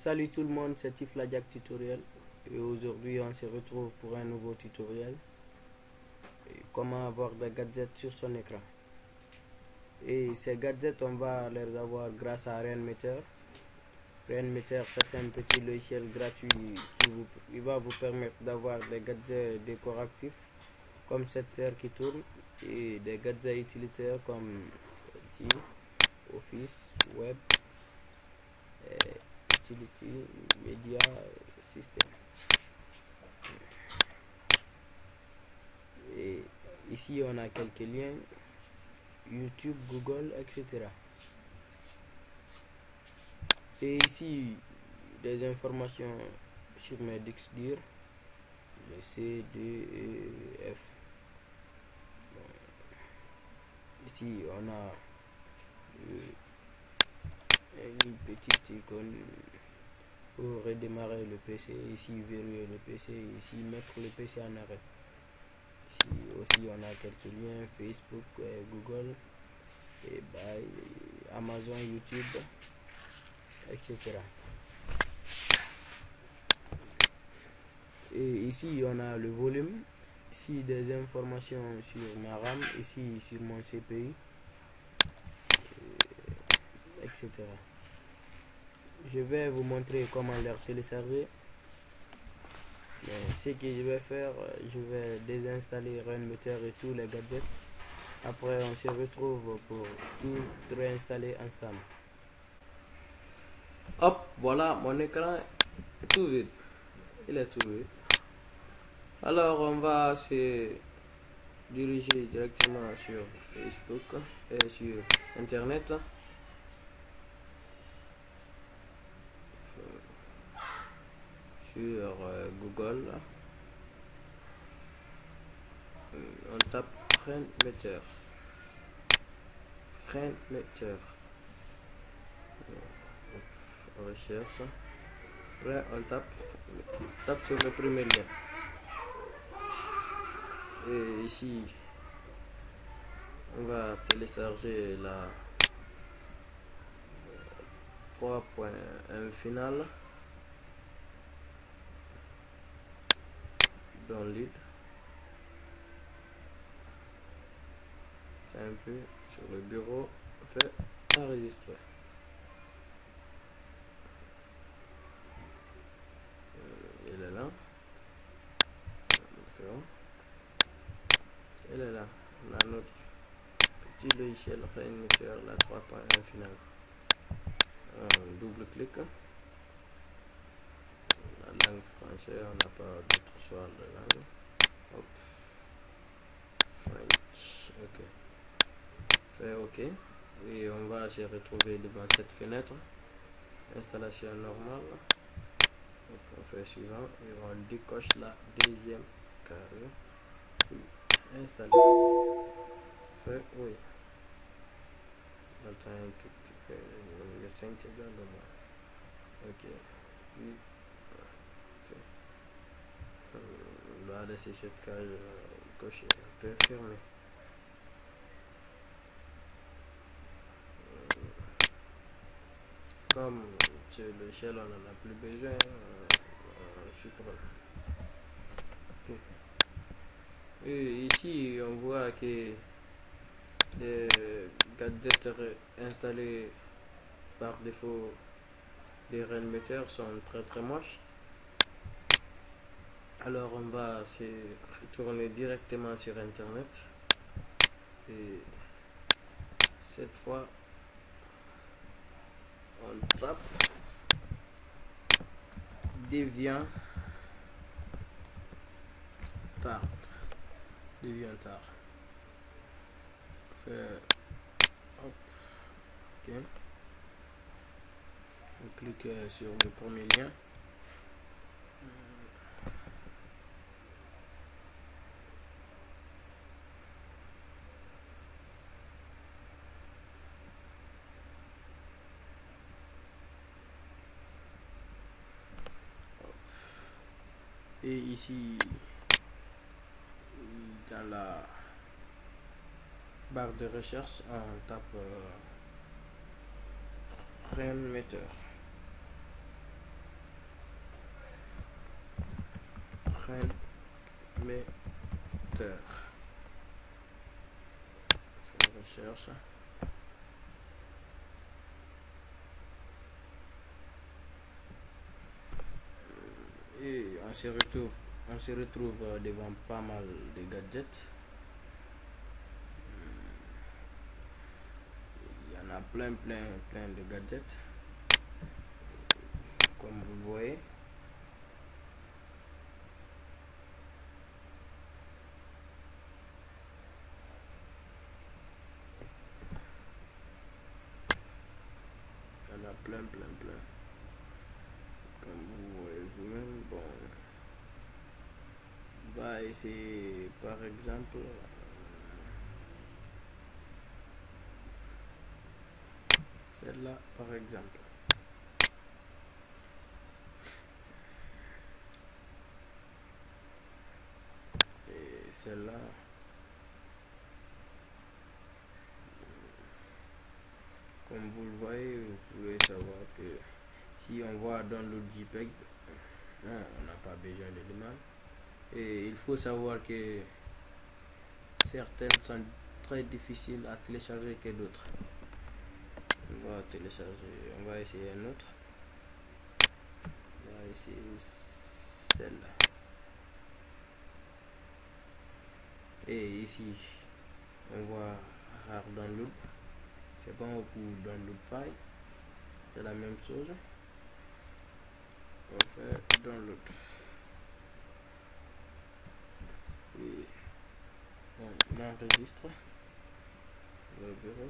Salut tout le monde, c'est Tifladiak Tutoriel et aujourd'hui on se retrouve pour un nouveau tutoriel. Comment avoir des gadgets sur son écran. Et ces gadgets on va les avoir grâce à Rainmeter. Rainmeter, c'est un petit logiciel gratuit qui va vous permettre d'avoir des gadgets décoratifs comme cette terre qui tourne et des gadgets utilitaires comme Office, Web, Utility, Media, System. Et ici on a quelques liens, YouTube, Google, etc. Et ici des informations sur mes disques durs, les C, D et F. Ici on a une petite icône pour redémarrer le PC, ici verrouiller le PC, ici mettre le PC en arrêt. Ici aussi on a quelques liens, Facebook, Google, et Amazon, YouTube, etc. Et ici on a le volume, ici des informations sur ma RAM, ici sur mon CPU, etc. Je vais vous montrer comment les télécharger. Mais ce que je vais faire, je vais désinstaller Rainmeter et tous les gadgets. Après on se retrouve pour tout réinstaller ensemble. Hop, voilà, mon écran est tout vide. Il est tout vide. Alors on va se diriger directement sur Facebook et sur Internet. Sur Google. On tape Rainmeter. Rainmeter. On recherche. Après on tape sur le premier lien. Et ici on va télécharger la 3.1 finale. Download. C'est un peu sur le bureau, fait enregistrer. Il est là. Il est là. On a notre petit logiciel Rainmeter, la 3.1 finale. On double clic. La langue française, on n'a pas d'autre choix de langue. Hop. French. Ok. Fait OK. Et on va se retrouver devant cette fenêtre. Installation normale. Donc on fait suivant et on décoche la deuxième case. Installer. Fait oui. Attends un tout petit peu. Le 5 secondes au moins. Ok. Puis, on doit laisser cette case cochée. On peut fermer. Comme c'est le shell, on n'en a plus besoin. On supprime. Okay. Et ici, on voit que les gadgets installés par défaut des Rainmeter sont très moches. Alors on va se retourner directement sur internet et cette fois on tape DeviantArt. Fait hop, ok. On clique sur le premier lien. Et ici dans la barre de recherche on tape Rainmeter. Rainmeter. Faire recherche. Et on se retrouve devant pas mal de gadgets. Il y en a plein de gadgets, comme vous le voyez. Il y en a plein, comme vous voyez vous-même. Bon, on va essayer par exemple celle-là, par exemple. Et celle-là, comme vous le voyez, vous pouvez savoir que si on voit dans le JPEG, non, on n'a pas besoin de demande. Et il faut savoir que certaines sont très difficiles à télécharger que d'autres. On va télécharger, on va essayer un autre. On va essayer celle-là. Et ici, on voit hard download. C'est bon pour download file. C'est la même chose. On fait download. Et on enregistre le bureau.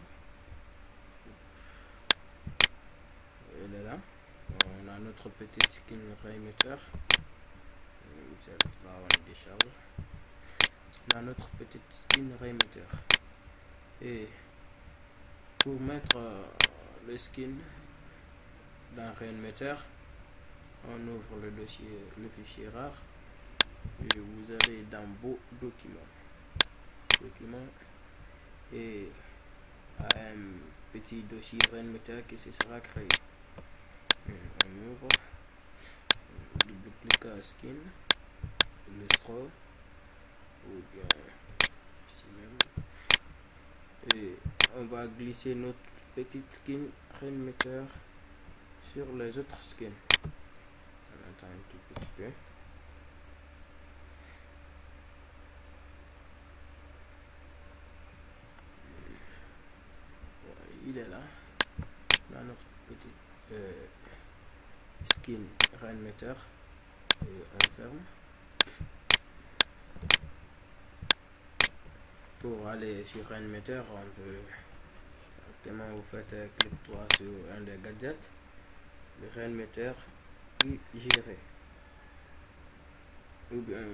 Elle est là. On a notre petite skin Rainmeter. Là on décharge. On a notre petite skin Rainmeter. Et pour mettre le skin dans Rainmeter, on ouvre le dossier, le fichier rare, et vous allez dans vos documents et un petit dossier Rainmeter qui se sera créé. On ouvre, double-clic à skin, illustre ou bien ici même, et on va glisser notre petite skin Rainmeter sur les autres skins. On attend un tout petit peu. Il est là, dans notre petite skin Rainmeter, et on ferme. Pour aller sur Rainmeter, on peut directement, vous faites clic droit sur un des gadgets, le Rainmeter, puis gérer, ou bien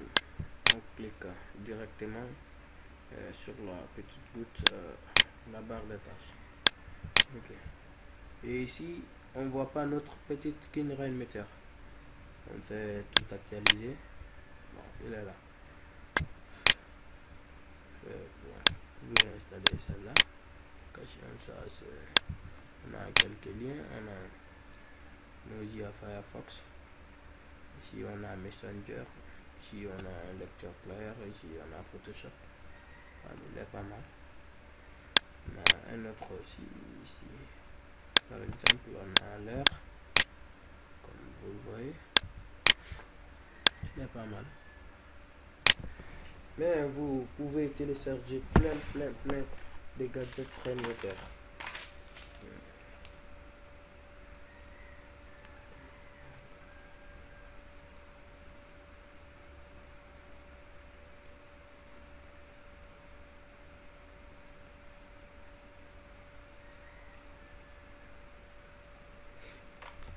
on clique directement sur la petite goutte, la barre de tâches. Ok. Et ici, on voit pas notre petite skin Rainmeter. On fait tout actualiser. Bon, il est là. Bon, vous pouvez installer celle-là. Comme ça, on a quelques liens. On a Mozilla Firefox. Ici, on a Messenger. Ici, on a un lecteur player. Ici, on a Photoshop. Il est pas mal. On a un autre aussi ici. Par exemple, on a l'heure. Comme vous le voyez. Il est pas mal. Mais vous pouvez télécharger plein de gadgets Rainmeter.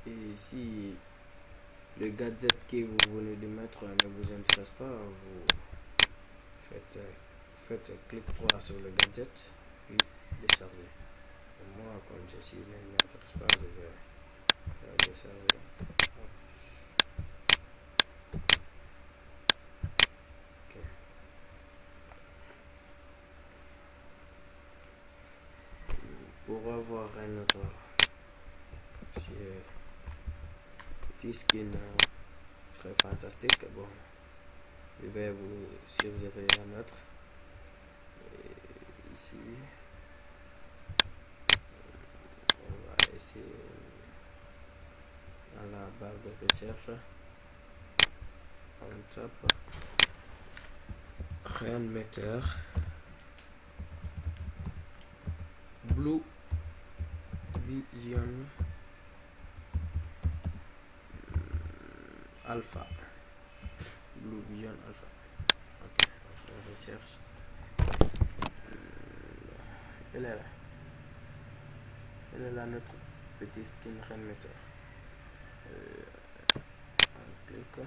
Et si le gadget que vous venez de mettre ne vous intéresse pas, vous faites clic droit sur le gadget puis décharger. Moi, comme ceci ne m'intéresse pas, je vais décharger. Okay. Pour avoir un autre petit skin très fantastique, bon, je vais vous suggérer un autre. Et ici, on va essayer dans la barre de recherche, on tape Rainmeter Blue Vision Alpha. Blue Vision Alpha. Ok, on recherche. Elle est là. Elle est là, notre petit skin Rainmeter. On clique.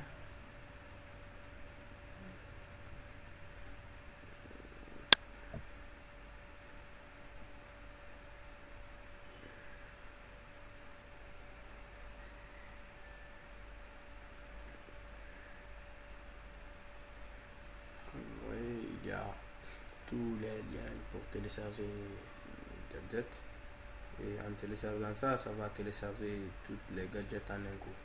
Oui, il y a tous les liens pour télécharger gadget. Et en téléchargeant ça, ça va télécharger tous les gadgets en un coup.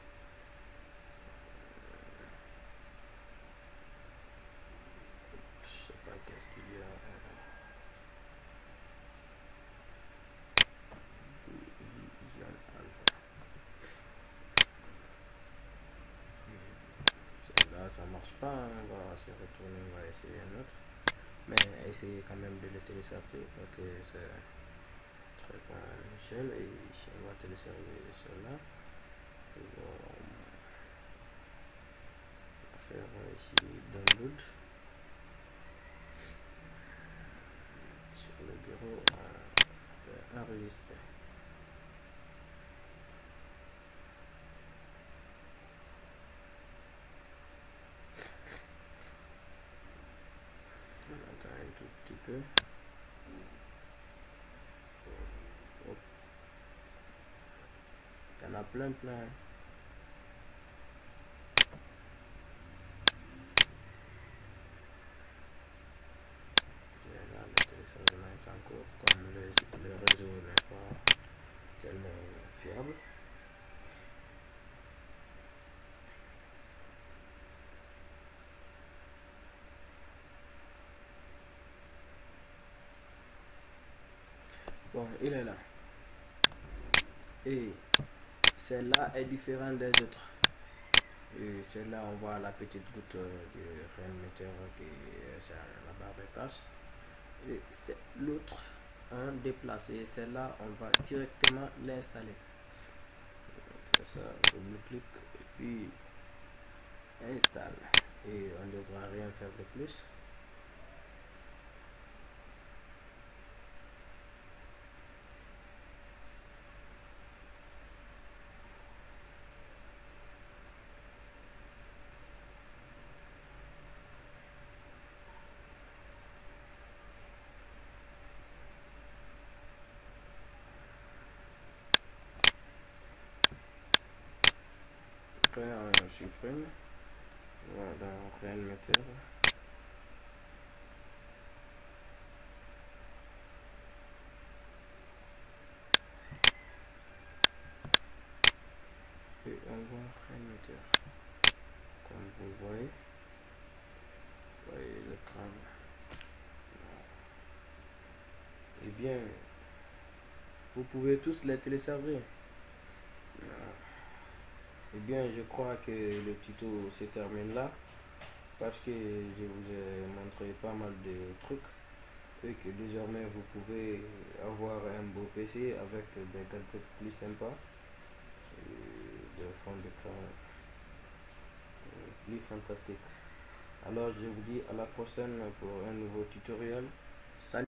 Je sais pas qu'est-ce qu'il y a. Vision Alpha. Là, ça marche pas. On va se retourner, on va essayer un autre. Mais essayez quand même de le télécharger parce que c'est très bon Michel. Et ici, on va télécharger cela. On va faire ici download. Sur le bureau, on va enregistrer. On attend un tout petit peu. Hop. Il y en a plein. Là, le téléchargement est en cours, comme le réseau n'est pas tellement fiable. Bon, il est là. Et celle-là est différente des autres. Et celle-là, on voit la petite goutte du Rainmeter qui est sur la barre de tâches. Et c'est l'autre un déplacé. Celle-là, on va directement l'installer. On fait ça, double-clic et puis installe. Et on ne devra rien faire de plus. Après, on supprime. Voilà, dans Rainmeter. Et on voit Rainmeter. Comme vous voyez l'écran. Eh bien, vous pouvez tous les télécharger. Eh bien, je crois que le tuto se termine là parce que je vous ai montré pas mal de trucs et que désormais vous pouvez avoir un beau PC avec des gadgets plus sympas et des fonds d'écran plus fantastiques. Alors, je vous dis à la prochaine pour un nouveau tutoriel. Salut!